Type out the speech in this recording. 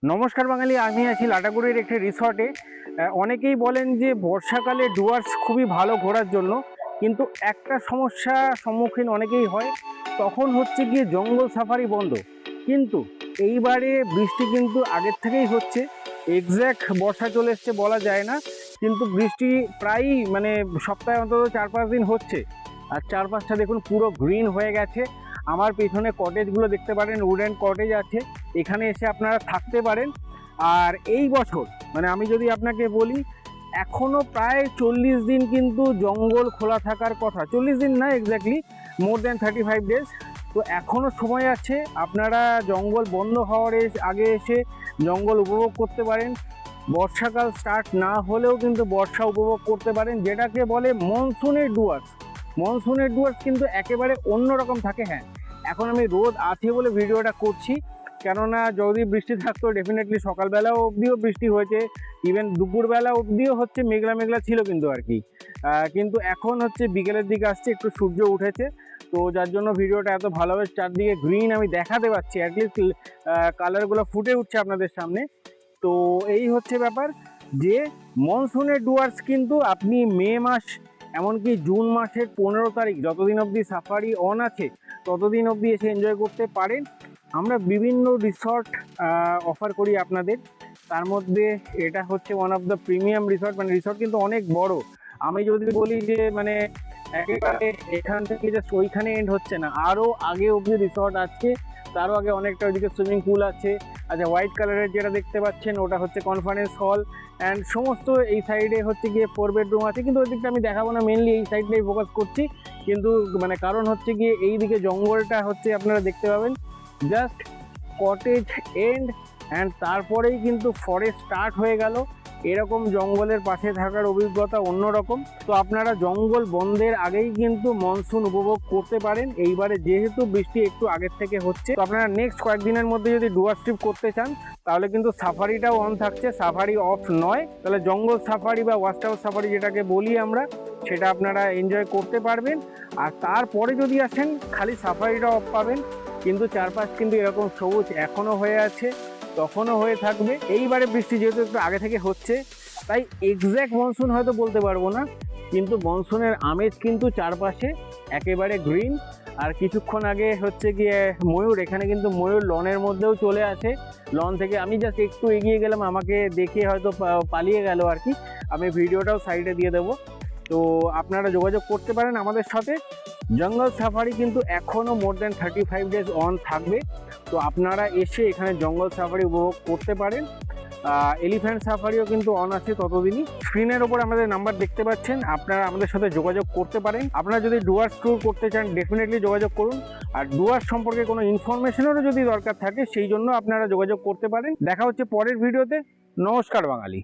নমস্কার বাঙালি, আমি আছি লাটাগুড়ির একটি রিসর্টে। অনেকেই বলেন যে বর্ষাকালে ডুয়ার্স খুবই ভালো ঘোরার জন্য, কিন্তু একটা সমস্যা সম্মুখীন অনেকেই হয়, তখন হচ্ছে গিয়ে জঙ্গল সাফারি বন্ধ। কিন্তু এইবারে বৃষ্টি কিন্তু আগের থেকেই হচ্ছে, এক্স্যাক্ট বর্ষা চলে এসছে বলা যায় না, কিন্তু বৃষ্টি প্রায়ই মানে সপ্তাহে অন্তত 4-5 দিন হচ্ছে। আর চারপাশটা দেখুন পুরো গ্রিন হয়ে গেছে। আমার পেছনে কটেজগুলো দেখতে পারেন, উডেন কটেজ আছে, এখানে এসে আপনারা থাকতে পারেন। আর এই বছর মানে আমি যদি আপনাকে বলি, এখনো প্রায় 40 দিন কিন্তু জঙ্গল খোলা থাকার কথা। 40 দিন না, এক্স্যাক্টলি মোর দ্যান 35 ডেজ। তো এখনো সময় আছে, আপনারা জঙ্গল বন্ধ হওয়ার আগে এসে জঙ্গল উপভোগ করতে পারেন। বর্ষাকাল স্টার্ট না হলেও কিন্তু বর্ষা উপভোগ করতে পারেন, যেটাকে বলে মনসুনের ডুয়ার্স। মনসুনের ডুয়ার্স কিন্তু একেবারে অন্যরকম থাকে। হ্যাঁ, এখন আমি রোদ আছে বলে ভিডিওটা করছি, কেননা যদি বৃষ্টি থাকতো ডেফিনেটলি সকালবেলা অবধিও বৃষ্টি হয়েছে, ইভেন দুপুরবেলা অবধিও হচ্ছে মেঘলা মেঘলা ছিল কিন্তু আর কি। কিন্তু এখন হচ্ছে বিকেলের দিকে আসছে, একটু সূর্য উঠেছে, তো যার জন্য ভিডিওটা এত ভালোভাবে চারদিকে গ্রিন আমি দেখাতে পারছি, অ্যাটলিস্ট কালারগুলো ফুটে উঠছে আপনাদের সামনে। তো এই হচ্ছে ব্যাপার যে মনসুনের ডুয়ার্স কিন্তু আপনি মে মাস, এমনকি জুন মাসের 15 তারিখ, যতদিন অবধি সাফারি অন আছে ততদিন অবধি এসে এনজয় করতে পারেন। আমরা বিভিন্ন রিসর্ট অফার করি আপনাদের, তার মধ্যে এটা হচ্ছে one of the premium resort. মানে রিসর্ট কিন্তু অনেক বড়। আমি যদি বলি যে মানে একেবারে এখান থেকে জাস্ট ওইখানে এন্ড হচ্ছে না, আরও আগে অবধি রিসর্ট আছে, তারও আগে অনেকটা ওইদিকে সুইমিং পুল আছে। আচ্ছা, হোয়াইট কালারের যেটা দেখতে পাচ্ছেন ওটা হচ্ছে কনফারেন্স হল, অ্যান্ড সমস্ত এই সাইডে হচ্ছে গিয়ে 4 বেডরুম আছে, কিন্তু ওই দিকটা আমি দেখাবো না, মেনলি এই সাইডটাই ফোকাস করছি। কিন্তু মানে কারণ হচ্ছে গিয়ে এই দিকে জঙ্গলটা হচ্ছে আপনারা দেখতে পাবেন, জাস্ট কটেজ এন্ড অ্যান্ড তারপরেই কিন্তু ফরেস্ট স্টার্ট হয়ে গেল। এরকম জঙ্গলের পাশে থাকার অভিজ্ঞতা অন্যরকম। তো আপনারা জঙ্গল বন্ধের আগেই কিন্তু মনসুন উপভোগ করতে পারেন। এইবারে যেহেতু বৃষ্টি একটু আগের থেকে হচ্ছে, তো আপনারা নেক্সট কয়েকদিনের মধ্যে যদি ডুয়ার্স ট্রিপ করতে চান তাহলে কিন্তু সাফারিটাও অন থাকছে, সাফারি অফ নয়। তাহলে জঙ্গল সাফারি বা ওয়াচ টাওয়ার সাফারি যেটাকে বলি আমরা, সেটা আপনারা এনজয় করতে পারবেন। আর তারপরে যদি আসেন খালি সাফারিটা অফ পাবেন, কিন্তু চারপাশ কিন্তু এরকম সবুজ এখনো হয়ে আছে, তখনও হয়ে থাকবে। এইবারে বৃষ্টি যেহেতু একটু আগে থেকে হচ্ছে, তাই এক্স্যাক্ট মনসুন হয়তো বলতে পারবো না, কিন্তু মনসুনের আমেজ কিন্তু চারপাশে একেবারে গ্রিন। আর কিছুক্ষণ আগে হচ্ছে গিয়ে ময়ূর, এখানে কিন্তু ময়ূর লনের মধ্যেও চলে আসে। লন থেকে আমি জাস্ট একটু এগিয়ে গেলাম, আমাকে দেখে হয়তো পালিয়ে গেল আর কি। আমি ভিডিওটাও সাইডে দিয়ে দেবো, তো আপনারা যোগাযোগ করতে পারেন আমাদের সাথে। জঙ্গল সাফারি কিন্তু এখনও মোর দ্যান 35 ডেজ অন থাকবে, তো আপনারা এসে এখানে জঙ্গল সাফারি উপভোগ করতে পারেন। এলিফ্যান্ট সাফারিও কিন্তু অন আছে ততদিনই। স্ক্রিনের ওপর আমাদের নাম্বার দেখতে পাচ্ছেন, আপনারা আমাদের সাথে যোগাযোগ করতে পারেন। আপনারা যদি ডুয়ার্স ট্যুর করতে চান ডেফিনেটলি যোগাযোগ করুন। আর ডুয়ার্স সম্পর্কে কোনো ইনফরমেশনেরও যদি দরকার থাকে সেই জন্য আপনারা যোগাযোগ করতে পারেন। দেখা হচ্ছে পরের ভিডিওতে। নমস্কার বাঙালি।